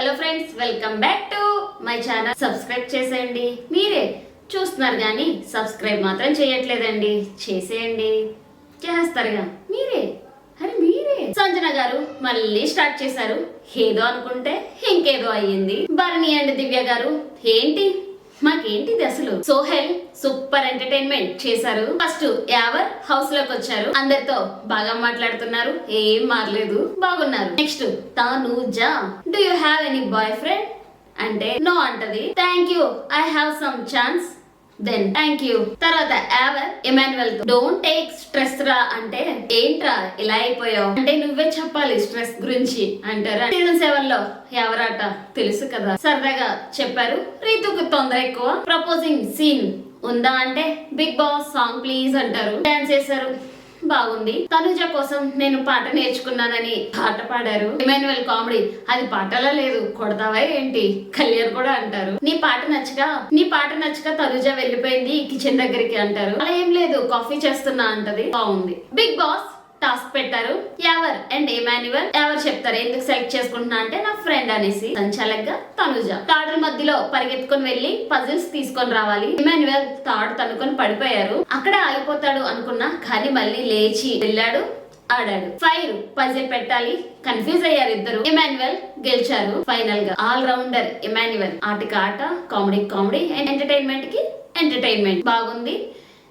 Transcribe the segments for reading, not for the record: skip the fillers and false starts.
Hello friends, welcome back to my channel. Subscribe చేసేయండి. మీరే చూస్తున్నారు కానీ సబ్స్క్రైబ్ మాత్రం చేయట్లేదండి. చేసేయండి, చేస్తారుగా మీరే. సంజన గారు మళ్ళీ స్టార్ట్ చేశారు. ఏదో అనుకుంటే ఇంకేదో అయ్యింది. భరణి అండ్ దివ్య గారు ఏంటి మాకేంటిది అసలు. సోహెల్ సూపర్ ఎంటర్టైన్మెంట్ చేశారు. ఫస్ట్ యావర్ హౌస్ లోకి వచ్చారు. అందరితో బాగా మాట్లాడుతున్నారు. ఏం మారలేదు, బాగున్నారు. Next Tanuja, do you have any boyfriend అంటే నో అంటది. Thank you, I have some chance, then thank you. తర్వాత యావర్ ఎమాన్యువల్ తో డోంట్ టేక్ స్ట్రెస్ రా అంటే ఏంట్రా ఇలా అయిపోయావు అంటే నువ్వే చెప్పాలి స్ట్రెస్ గురించి అంటారు. సీజన్ 7 లో ఎవరాట తెలుసు కదా, సరదాగా చెప్పారు. రీతుకు తొందర ఎక్కువ. ప్రపోజింగ్ సీన్ ఉందా అంటే బిగ్ బాస్ సాంగ్ ప్లీజ్ అంటారు. డాన్స్ చేశారు, బాగుంది. తనుజ కోసం నేను పాట నేర్చుకున్నానని పాట పాడారు. ఎమాన్యువల్ కామెడీ, అది పాటలా లేదు, కొడతావా ఏంటి కళ్యాణ్ కూడా అంటారు. నీ పాట నచ్చక తనుజ వెళ్ళిపోయింది కిచెన్ దగ్గరికి అంటారు. అలా ఏం లేదు, కాఫీ చేస్తున్నా అంటది. బాగుంది. బిగ్ బాస్ టాస్క్ పెట్టారు. Yawar and Emmanuel. ఎవరు చెప్తారు ఎందుకు సెలెక్ట్ చేసుకుంటున్నా అంటే నా ఫ్రెండ్ అనేసి. సంచాలక్గా తనుజ తాడుల మధ్యలో పరిగెత్తుకొని వెళ్లి పజిల్స్ తీసుకొని రావాలి. ఎమాన్యువల్ తాడు తనుకొని పడిపోయారు. అక్కడే ఆగిపోతాడు అనుకున్నా, కానీ మళ్ళీ లేచి వెళ్ళాడు, ఆడాడు. ఫైర్ పజిల్ పెట్టాలి. కన్ఫ్యూజ్ అయ్యారు ఇద్దరు. ఎమాన్యువల్ గెలిచారు. ఫైనల్ గా ఆల్ రౌండర్ ఎమాన్యువల్. ఆటకి ఆట, కామెడీ, ఎంటర్టైన్మెంట్ కి ఎంటర్టైన్మెంట్. బాగుంది.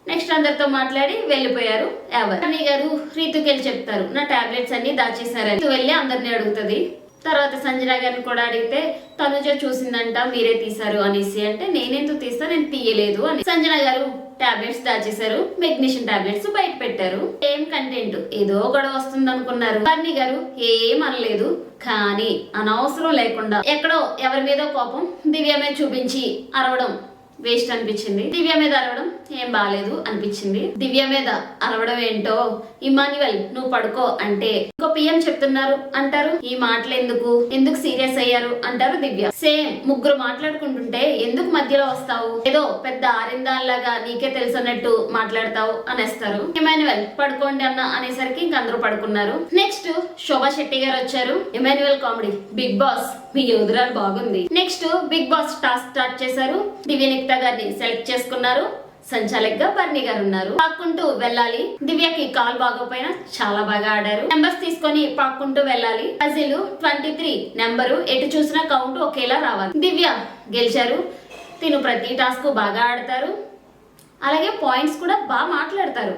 నెక్స్ట్ అందరితో మాట్లాడి వెళ్ళిపోయారు. ఎవరు అన్నయ్య గారు రీతుకి వెళ్ళి చెప్తారు నా టాబ్లెట్స్ అన్ని దాచేసారని. వెళ్ళి అందరిని అడుగుతుంది. తర్వాత సంజన గారిని కూడా అడిగితే తనుజ చూసిందంట మీరే తీసారు అనేసి అంటే నేనెందుకు తీస్తా, నేను తీయలేదు అని. సంజన గారు టాబ్లెట్స్ దాచేశారు, మెగ్నీషియం టాబ్లెట్స్ బయట పెట్టారు. ఏం కంటెంట్, ఏదో గొడవ వస్తుంది అనుకున్నారు. బర్నీ గారు ఏం అనలేదు, కానీ అనవసరం లేకుండా ఎక్కడో ఎవరి మీదో కోపం దివ్య మీద చూపించి అరవడం వేస్ట్ అనిపించింది. దివ్య మీద అరవడం ఏం బాలేదు అనిపించింది. దివ్య మీద అరవడం ఏంటో, ఇమాన్యువల్ నువ్వు పడుకో అంటే ఇంకో పిఎం చెప్తున్నారు అంటారు. ఈ మాటలు ఎందుకు సీరియస్ అయ్యారు అంటారు దివ్య. సేమ్ ముగ్గురు మాట్లాడుకుంటుంటే ఎందుకు మధ్యలో వస్తావు, ఏదో పెద్ద ఆరిందాల్లాగా నీకే తెలుసన్నట్టు మాట్లాడతావు అనేస్తారు. ఇమాన్యువల్ పడుకోండి అన్న అనేసరికి ఇంక అందరూ పడుకున్నారు. నెక్స్ట్ శోభా శెట్టి గారు వచ్చారు. ఇమాన్యువల్ కామెడీ, బిగ్ బాస్ మీ యోధురాలు బాగుంది. Next Bigg Boss task start చేశారు. దివ్య నిక్తా గారిని సెలెక్ట్ చేసుకున్నారు. సంచాలక్ గా బర్నీ గారు ఉన్నారు. పాక్కుంటూ వెళ్ళాలి. దివ్యకి కాల్ బాగోపోయినా చాలా బాగా ఆడారు. నెంబర్స్ తీసుకొని పాక్కుంటూ వెళ్ళాలి. పజిల్ 23 నెంబరు ఎటు చూసినా కౌంట్ ఒకేలా రావాలి. దివ్య గెలిచారు. తిను ప్రతి టాస్క్ బాగా ఆడతారు. అలాగే పాయింట్స్ కూడా బాగా మాట్లాడతారు.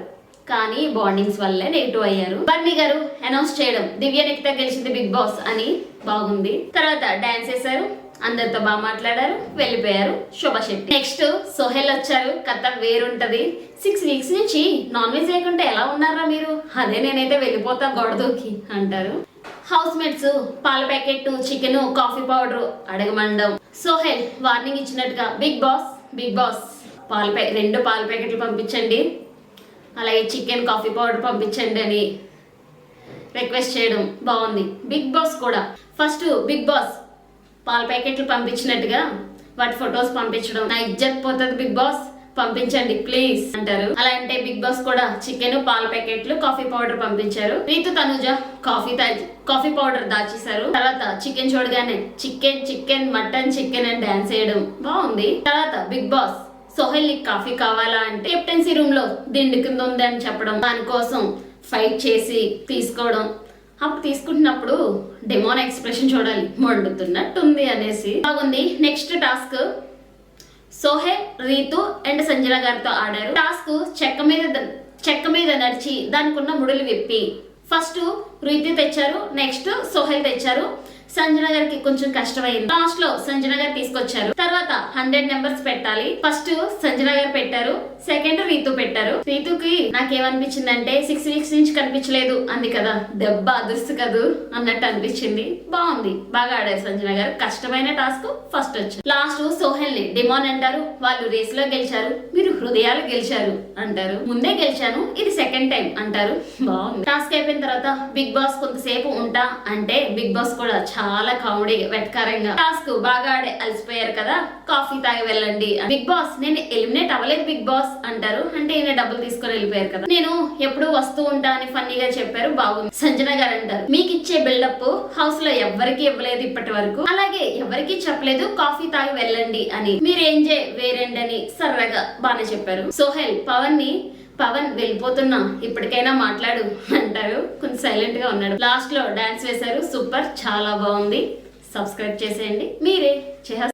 కానీ బాండింగ్స్ వల్లే నెగిటివ్ అయ్యారు. బర్నీ గారు అనౌన్స్ చేయడం దివ్య నిక్తా గెలిచింది బిగ్ బాస్ అని బాగుంది. తర్వాత డాన్స్ చేశారు, అందరితో బాగా మాట్లాడారు, వెళ్ళిపోయారు. శోభా శెట్టి. నెక్స్ట్ సోహెల్ వచ్చారు. కథ వేరుంటది. 6 వీక్స్ నుంచి నాన్ వెజ్ లేకుంటే ఎలా ఉన్నారా మీరు, అదే నేనైతే వెళ్ళిపోతా గొడవకి అంటారు. హౌస్ మేట్స్ పాల ప్యాకెట్, చికెన్, కాఫీ పౌడర్ అడగమండం. సోహెల్ వార్నింగ్ ఇచ్చినట్టుగా బిగ్ బాస్ 2 పాల ప్యాకెట్లు పంపించండి, అలాగే చికెన్, కాఫీ పౌడర్ పంపించండి అని రిక్వెస్ట్ చేయడం బాగుంది. బిగ్ బాస్ కూడా ఫస్ట్ బిగ్ బాస్ పాల ప్యాకెట్లు పంపించినట్టుగా వాటి ఫొటోస్ పంపించడం, నా ఇజ్జత్ పోతుంది బిగ్ బాస్ పంపించండి ప్లీజ్ అంటారు. అలా అంటే బిగ్ బాస్ కూడా చికెన్, పాల ప్యాకెట్లు, కాఫీ పౌడర్ పంపించారు. రీతు తనుజ కాఫీ పౌడర్ దాచేశారు. తర్వాత చికెన్ చూడగానే చికెన్ మటన్ చికెన్ అని డాన్స్ చేయడం బాగుంది. తర్వాత బిగ్ బాస్ సోహెల్ నీకు కాఫీ కావాలా అంటే కెప్టెన్సీ రూమ్ లో దిండు కింద ఉంది అని చెప్పడం, దానికోసం ఫైట్ చేసి తీసుకోవడం. అప్పుడు తీసుకుంటున్నప్పుడు డెమోన్ ఎక్స్ప్రెషన్ చూడాలి, మండుతున్నట్టుంది అనేసి బాగుంది. Next task Sohel, Ritu and Sanjana గారితో ఆడారు. టాస్క్ చెక్క మీద నడిచి దానికి ఉన్న ముడులు విప్పి ఫస్ట్ రీతు తెచ్చారు, నెక్స్ట్ సోహెల్ తెచ్చారు. సంజన గారికి కొంచెం కష్టమైంది. లాస్ట్ లో సంజన గారు తీసుకొచ్చారు. తర్వాత 100 నెంబర్స్ పెట్టాలి. ఫస్ట్ సంజన గారు పెట్టారు, సెకండ్ రీతు పెట్టారు. రీతుకి నాకేమనిపించిందంటే 6 వీక్స్ నుంచి కనిపించలేదు అంది కదా, దెబ్బ అదుర్సు కదూ అన్నట్టు అనిపించింది. బాగుంది, బాగా ఆడారు సంజన గారు. కష్టమైన టాస్క్ ఫస్ట్ వచ్చారు. లాస్ట్ సోహెల్ ని డిమాన్ అంటారు. వాళ్ళు రేస్ లో గెలిచారు, మీరు హృదయాలు గెలిచారు అంటారు. ముందే గెలిచాను, ఇది సెకండ్ టైం అంటారు. బాగుంది. టాస్క్ అయిపోయిన తర్వాత బిగ్ బాస్ కొంతసేపు ఉంటా అంటే బిగ్ బాస్ కూడా చాలా కామెడీ వెటకారంగా టాస్క్ బాగా ఆడే అలసిపోయారు కదా, కాఫీ తాగి వెళ్ళండి. బిగ్ బాస్ నేను ఎలిమినేట్ అవ్వలేదు బిగ్ బాస్ అంటారు, అంటే ఈయన డబ్బులు తీసుకొని వెళ్ళిపోయారు కదా, నేను ఎప్పుడు వస్తూ ఉంటా అని ఫన్నీగా చెప్పారు, బాగుంది. సంజన గారు అంటారు, మీకు ఇచ్చే బిల్డప్ హౌస్ లో ఎవ్వరికి ఇవ్వలేదు ఇప్పటి వరకు, అలాగే ఎవరికి చెప్పలేదు కాఫీ తాగి వెళ్ళండి అని, మీరు ఎంజాయ్ వేరేండి అని సరదాగా బాగానే చెప్పారు. సోహెల్ పవన్ వెళ్ళిపోతున్నా ఇప్పటికైనా మాట్లాడు అంటారు, కొంచెం సైలెంట్ గా ఉన్నాడు. లాస్ట్ లో డాన్స్ వేశారు, సూపర్, చాలా బాగుంది. సబ్స్క్రైబ్ చేసేయండి, మీరే చేస్తారు.